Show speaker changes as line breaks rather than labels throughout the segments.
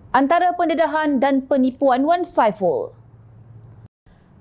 Antara pendedahan dan penipuan Wan Saiful.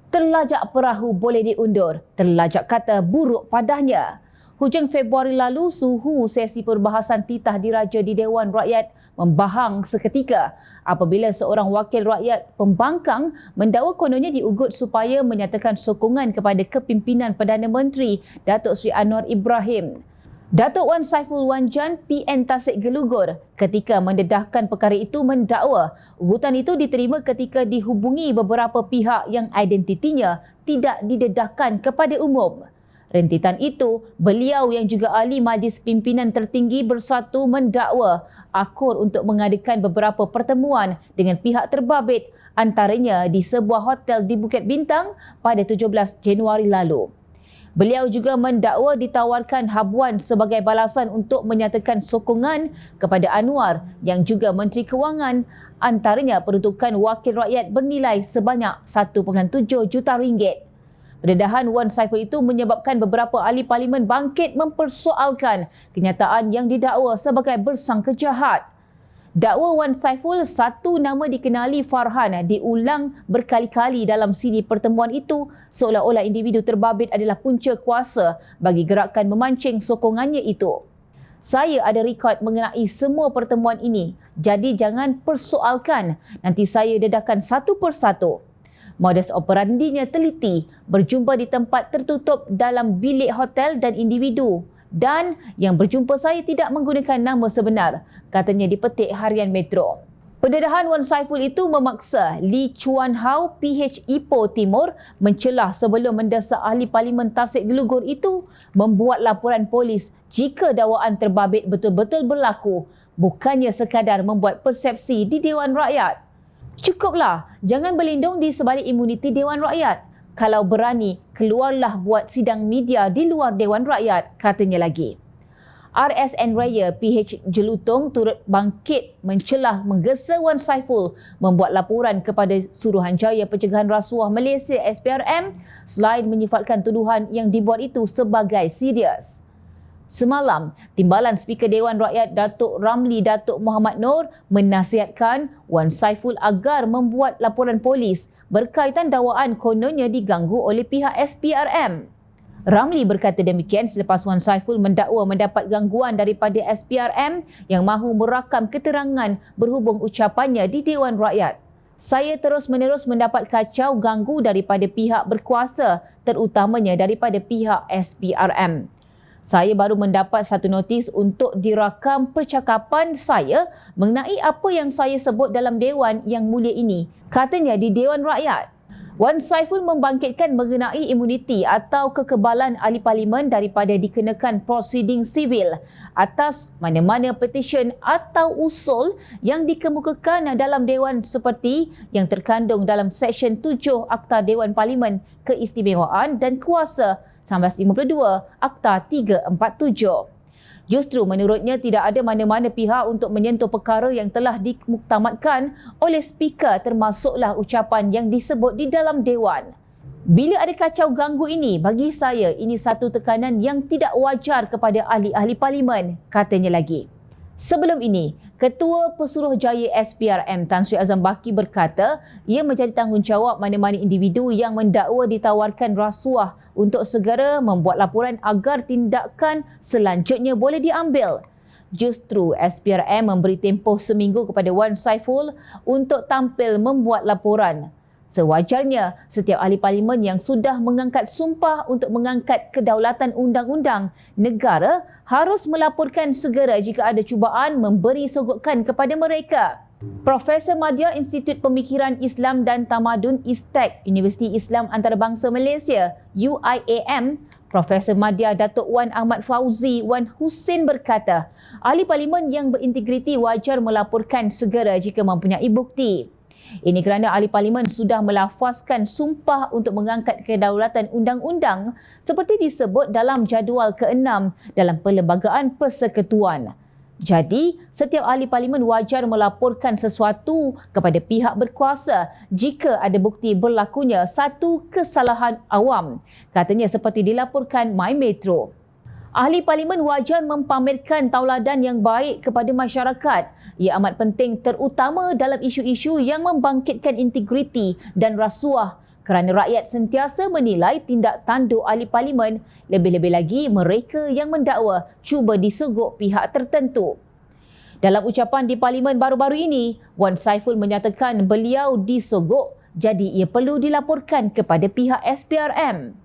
Terlajak perahu boleh diundur, terlajak kata buruk padanya. Hujung Februari lalu, suhu sesi perbahasan titah diraja di Dewan Rakyat membahang seketika apabila seorang wakil rakyat pembangkang mendakwa kononnya diugut supaya menyatakan sokongan kepada kepimpinan Perdana Menteri Datuk Seri Anwar Ibrahim. Datuk Wan Saiful Wan Jan PN Tasik Gelugur ketika mendedahkan perkara itu mendakwa ugutan itu diterima ketika dihubungi beberapa pihak yang identitinya tidak didedahkan kepada umum. Rentitan itu, beliau yang juga ahli Majlis Pimpinan Tertinggi Bersatu mendakwa akur untuk mengadakan beberapa pertemuan dengan pihak terbabit antaranya di sebuah hotel di Bukit Bintang pada 17 Januari lalu. Beliau juga mendakwa ditawarkan habuan sebagai balasan untuk menyatakan sokongan kepada Anwar yang juga Menteri Kewangan, antaranya peruntukan wakil rakyat bernilai sebanyak 1.7 juta ringgit. Pendedahan Wan Saiful itu menyebabkan beberapa ahli parlimen bangkit mempersoalkan kenyataan yang didakwa sebagai bersangka jahat. Dakwa Wan Saiful, satu nama dikenali Farhan, diulang berkali-kali dalam siri pertemuan itu seolah-olah individu terbabit adalah punca kuasa bagi gerakan memancing sokongannya itu. Saya ada rekod mengenai semua pertemuan ini, jadi jangan persoalkan, nanti saya dedahkan satu persatu. Modus operandinya teliti, berjumpa di tempat tertutup dalam bilik hotel dan individu. Dan yang berjumpa saya tidak menggunakan nama sebenar, katanya dipetik Harian Metro. Pendedahan Wan Saiful itu memaksa Lee Chuan Hao PH Ipoh Timur mencelah sebelum mendesak ahli parlimen Tasik Gelugur itu membuat laporan polis jika dakwaan terbabit betul-betul berlaku, bukannya sekadar membuat persepsi di Dewan Rakyat. Cukuplah, jangan berlindung di sebalik imuniti Dewan Rakyat. Kalau berani, keluarlah buat sidang media di luar Dewan Rakyat, katanya lagi. RSN Raya PH Jelutong turut bangkit mencelah menggesa Wan Saiful membuat laporan kepada Suruhanjaya Pencegahan Rasuah Malaysia SPRM selain menyifatkan tuduhan yang dibuat itu sebagai serius. Semalam, Timbalan Speaker Dewan Rakyat Datuk Ramli Datuk Muhammad Noor menasihatkan Wan Saiful agar membuat laporan polis berkaitan dakwaan kononnya diganggu oleh pihak SPRM. Ramli berkata demikian selepas Wan Saiful mendakwa mendapat gangguan daripada SPRM yang mahu merakam keterangan berhubung ucapannya di Dewan Rakyat. Saya terus-menerus mendapat kacau ganggu daripada pihak berkuasa, terutamanya daripada pihak SPRM. Saya baru mendapat satu notis untuk dirakam percakapan saya mengenai apa yang saya sebut dalam Dewan yang mulia ini, katanya di Dewan Rakyat. Wan Saiful membangkitkan mengenai imuniti atau kekebalan ahli parlimen daripada dikenakan prosiding sivil atas mana-mana petisyen atau usul yang dikemukakan dalam Dewan seperti yang terkandung dalam Seksyen 7 Akta Dewan Parlimen Keistimewaan dan Kuasa 1952 Akta 347. Justru menurutnya tidak ada mana-mana pihak untuk menyentuh perkara yang telah dimuktamadkan oleh Speaker termasuklah ucapan yang disebut di dalam Dewan. Bila ada kacau ganggu ini, bagi saya ini satu tekanan yang tidak wajar kepada ahli-ahli parlimen, katanya lagi. Sebelum ini, Ketua Pesuruhjaya SPRM Tan Sri Azam Baki berkata ia menjadi tanggungjawab mana-mana individu yang mendakwa ditawarkan rasuah untuk segera membuat laporan agar tindakan selanjutnya boleh diambil. Justru SPRM memberi tempoh seminggu kepada Wan Saiful untuk tampil membuat laporan. Sewajarnya, setiap ahli parlimen yang sudah mengangkat sumpah untuk mengangkat kedaulatan undang-undang negara harus melaporkan segera jika ada cubaan memberi sogokan kepada mereka. Profesor Madya Institut Pemikiran Islam dan Tamadun ISTEC Universiti Islam Antarabangsa Malaysia UIAM, Profesor Madya Datuk Wan Ahmad Fauzi Wan Husin berkata, ahli parlimen yang berintegriti wajar melaporkan segera jika mempunyai bukti. Ini kerana ahli parlimen sudah melafazkan sumpah untuk mengangkat kedaulatan undang-undang seperti disebut dalam jadual ke-6 dalam Perlembagaan Persekutuan. Jadi, setiap ahli parlimen wajar melaporkan sesuatu kepada pihak berkuasa jika ada bukti berlakunya satu kesalahan awam, katanya seperti dilaporkan My Metro. Ahli Parlimen wajar mempamerkan tauladan yang baik kepada masyarakat. Ia amat penting terutama dalam isu-isu yang membangkitkan integriti dan rasuah kerana rakyat sentiasa menilai tindak tanduk ahli parlimen, lebih-lebih lagi mereka yang mendakwa cuba disogok pihak tertentu. Dalam ucapan di parlimen baru-baru ini, Wan Saiful menyatakan beliau disogok jadi ia perlu dilaporkan kepada pihak SPRM.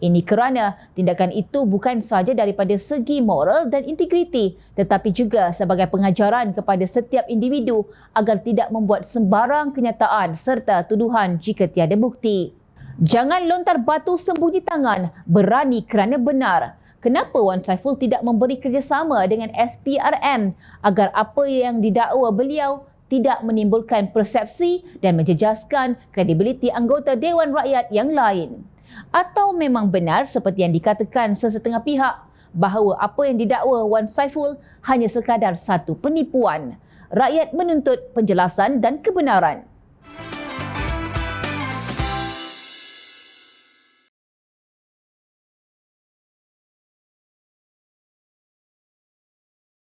Ini kerana tindakan itu bukan sahaja daripada segi moral dan integriti tetapi juga sebagai pengajaran kepada setiap individu agar tidak membuat sembarang kenyataan serta tuduhan jika tiada bukti. Jangan lontar batu sembunyi tangan, berani kerana benar. Kenapa Wan Saiful tidak memberi kerjasama dengan SPRM agar apa yang didakwa beliau tidak menimbulkan persepsi dan menjejaskan kredibiliti anggota Dewan Rakyat yang lain? Atau memang benar seperti yang dikatakan sesetengah pihak bahawa apa yang didakwa Wan Saiful hanya sekadar satu penipuan? Rakyat menuntut penjelasan dan kebenaran.